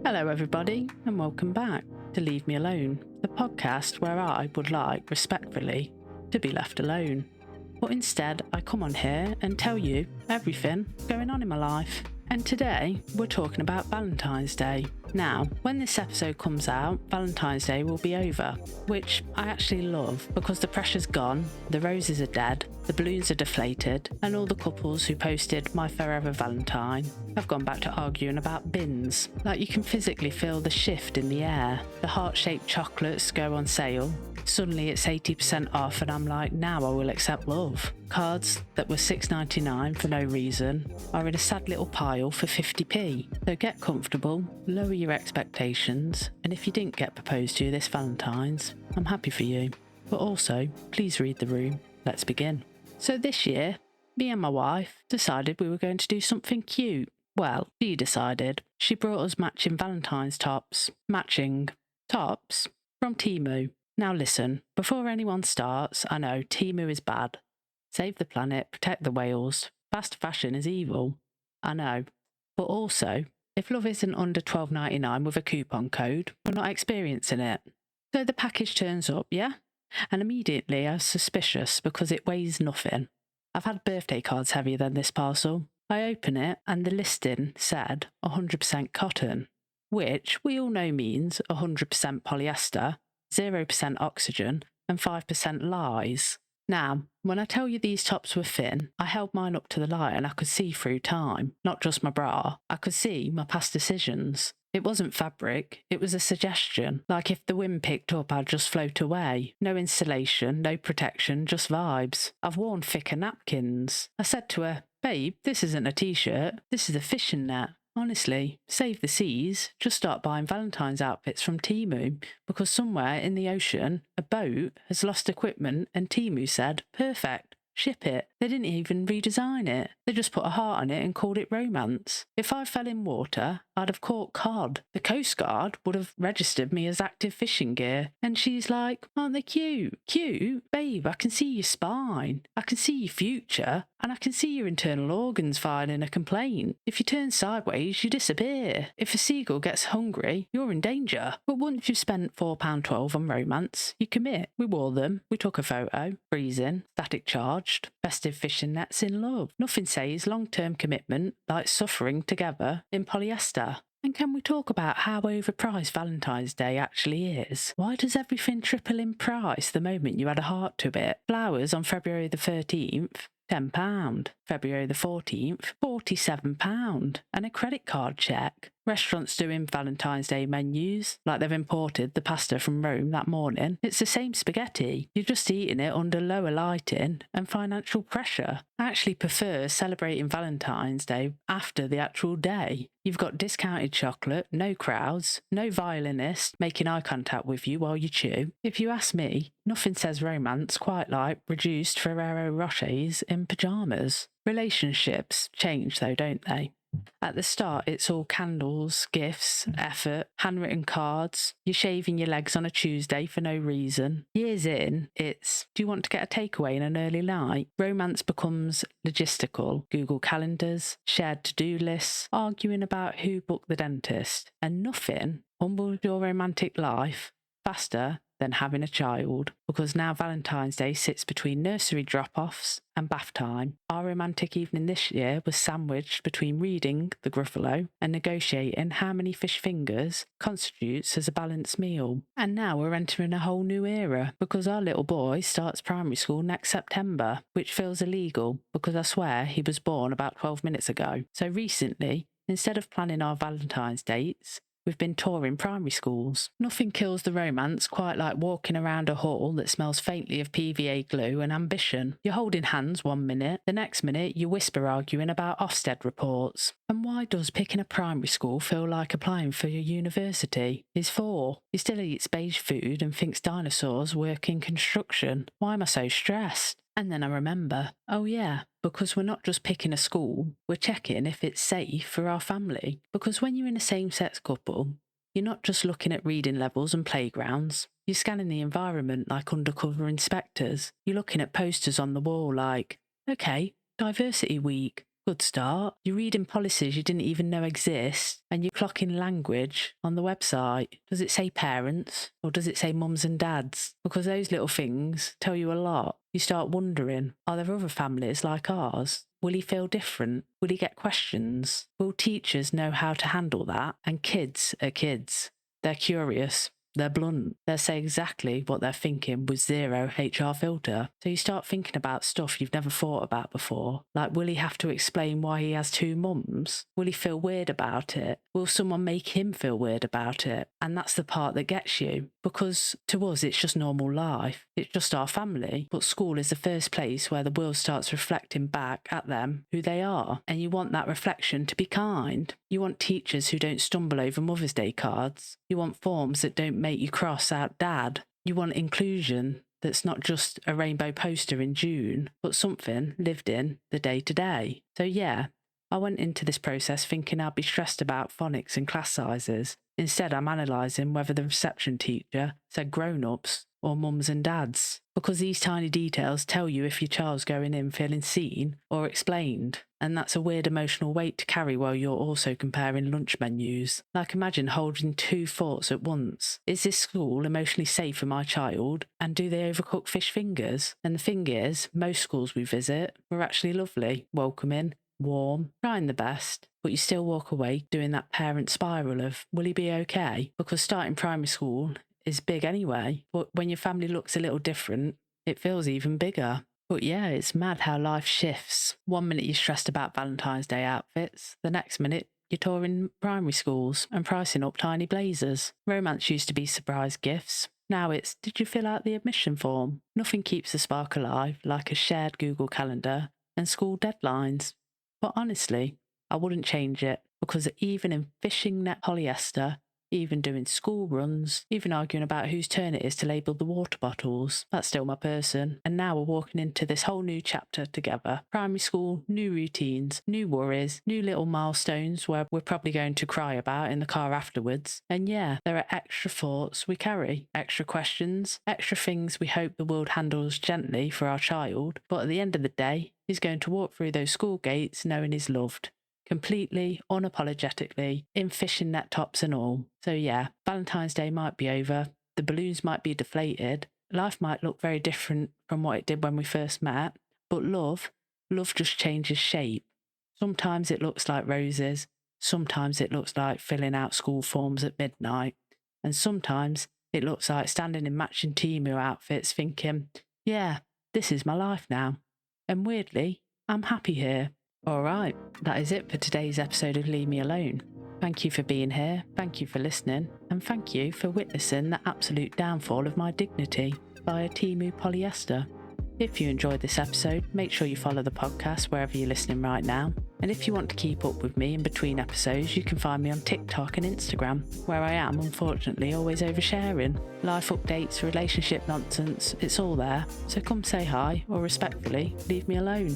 Hello, everybody, and welcome back to Leave Me Alone, the podcast where I would like, respectfully, to be left alone. But instead, I come on here and tell you everything going on in my life. And today, we're talking about Valentine's Day. Now, when this episode comes out, Valentine's Day will be over, which I actually love because the pressure's gone, the roses are dead, the balloons are deflated, and all the couples who posted My Forever Valentine have gone back to arguing about bins. Like, you can physically feel the shift in the air. The heart-shaped chocolates go on sale. Suddenly it's 80% off and I'm like, now I will accept love. Cards that were $6.99 for no reason are in a sad little pile for 50p. So get comfortable, lower your expectations, and if you didn't get proposed to this Valentine's, I'm happy for you. But also, please read the room. Let's begin. So this year, me and my wife decided we were going to do something cute. Well, she decided. She brought us matching Valentine's tops. Matching tops from Temu. Now listen, before anyone starts, I know Temu is bad. Save the planet, protect the whales. Fast fashion is evil. I know. But also, if love isn't under $12.99 with a coupon code, we're not experiencing it. So the package turns up, yeah? And immediately I was suspicious because it weighs nothing. I've had birthday cards heavier than this parcel. I open it and the listing said 100% cotton, which we all know means 100% polyester, 0% oxygen, and 5% lies. Now, when I tell you these tops were thin, I held mine up to the light and I could see through time, not just my bra. I could see my past decisions. It wasn't fabric, it was a suggestion. Like if the wind picked up, I'd just float away. No insulation, no protection, just vibes. I've worn thicker napkins. I said to her, babe, this isn't a t-shirt, this is a fishing net. Honestly, save the seas, just start buying Valentine's outfits from Temu because somewhere in the ocean, a boat has lost equipment and Temu said, perfect, ship it. They didn't even redesign it. They just put a heart on it and called it romance. If I fell in water, I'd have caught cod. The Coast Guard would have registered me as active fishing gear. And she's like, aren't they cute? Cute? Babe, I can see your spine. I can see your future. And I can see your internal organs filing a complaint. If you turn sideways, you disappear. If a seagull gets hungry, you're in danger. But once you've spent £4.12 on romance, you commit. We wore them. We took a photo. Freezing. Static charged. Festive fishing nets in love. Nothing says long-term commitment like suffering together in polyester. And can we talk about how overpriced Valentine's Day actually is? Why does everything triple in price the moment you add a heart to it? Flowers on February the 13th, £10. February the 14th, £47. And a credit card check. Restaurants doing Valentine's Day menus, like they've imported the pasta from Rome that morning. It's the same spaghetti. You're just eating it under lower lighting and financial pressure. I actually prefer celebrating Valentine's Day after the actual day. You've got discounted chocolate, no crowds, no violinist making eye contact with you while you chew. If you ask me, nothing says romance quite like reduced Ferrero Rochers in pyjamas. Relationships change though, don't they? At the start, it's all candles, gifts, effort, handwritten cards. You're shaving your legs on a Tuesday for no reason. Years in, it's, do you want to get a takeaway in an early night? Romance becomes logistical. Google calendars, shared to-do lists, arguing about who booked the dentist. And nothing humbles your romantic life faster than having a child, because now Valentine's Day sits between nursery drop-offs and bath time. Our romantic evening this year was sandwiched between reading The Gruffalo and negotiating how many fish fingers constitutes as a balanced meal. And now we're entering a whole new era, because our little boy starts primary school next September, which feels illegal, because I swear he was born about 12 minutes ago. So recently, instead of planning our Valentine's dates, we've been touring primary schools. Nothing kills the romance quite like walking around a hall that smells faintly of PVA glue and ambition. You're holding hands one minute, the next minute you whisper arguing about Ofsted reports. And why does picking a primary school feel like applying for your university? It's 4. He still eats beige food and thinks dinosaurs work in construction. Why am I so stressed? And then I remember, oh yeah, because we're not just picking a school, we're checking if it's safe for our family. Because when you're in a same-sex couple, you're not just looking at reading levels and playgrounds. You're scanning the environment like undercover inspectors. You're looking at posters on the wall like, okay, Diversity Week. Good start. You're reading policies you didn't even know exist, and you're clocking language on the website. Does it say parents or does it say mums and dads? Because those little things tell you a lot. You start wondering, are there other families like ours? Will he feel different? Will he get questions? Will teachers know how to handle that? And kids are kids. They're curious. They're blunt. They'll say exactly what they're thinking with zero HR filter. So you start thinking about stuff you've never thought about before. Like, will he have to explain why he has two mums? Will he feel weird about it? Will someone make him feel weird about it? And that's the part that gets you. Because to us, it's just normal life. It's just our family. But school is the first place where the world starts reflecting back at them who they are. And you want that reflection to be kind. You want teachers who don't stumble over Mother's Day cards. You want forms that don't make you cross out dad. You want inclusion that's not just a rainbow poster in June, but something lived in the day-to-day. So yeah, I went into this process thinking I'd be stressed about phonics and class sizes. Instead, I'm analysing whether the reception teacher said grown-ups or mums and dads, because these tiny details tell you if your child's going in feeling seen or explained, and that's a weird emotional weight to carry while you're also comparing lunch menus. Like, imagine holding two thoughts at once. Is this school emotionally safe for my child, and do they overcook fish fingers? And the thing is, most schools we visit were actually lovely, welcoming, warm, trying the best, but you still walk away doing that parent spiral of, will he be okay? Because starting primary school is big anyway, but when your family looks a little different, it feels even bigger. But yeah, it's mad how life shifts. 1 minute you're stressed about Valentine's Day outfits, the next minute you're touring primary schools and pricing up tiny blazers. Romance used to be surprise gifts. Now it's, did you fill out the admission form? Nothing keeps the spark alive like a shared Google Calendar and school deadlines. But honestly, I wouldn't change it, because even in fishing net polyester, even doing school runs, even arguing about whose turn it is to label the water bottles, that's still my person. And now we're walking into this whole new chapter together. Primary school, new routines, new worries, new little milestones where we're probably going to cry about in the car afterwards. And yeah, there are extra thoughts we carry, extra questions, extra things we hope the world handles gently for our child. But at the end of the day, he's going to walk through those school gates knowing he's loved. Completely, unapologetically, in fishing net tops and all. So yeah, Valentine's Day might be over, the balloons might be deflated, life might look very different from what it did when we first met, but love just changes shape. Sometimes it looks like roses, sometimes it looks like filling out school forms at midnight, and sometimes it looks like standing in matching Temu outfits thinking, yeah, this is my life now. And weirdly, I'm happy here. Alright, that is it for today's episode of Leave Me Alone. Thank you for being here, thank you for listening, and thank you for witnessing the absolute downfall of my dignity via Temu polyester. If you enjoyed this episode, make sure you follow the podcast wherever you're listening right now. And if you want to keep up with me in between episodes, you can find me on TikTok and Instagram, where I am, unfortunately, always oversharing. Life updates, relationship nonsense, it's all there. So come say hi, or respectfully, leave me alone.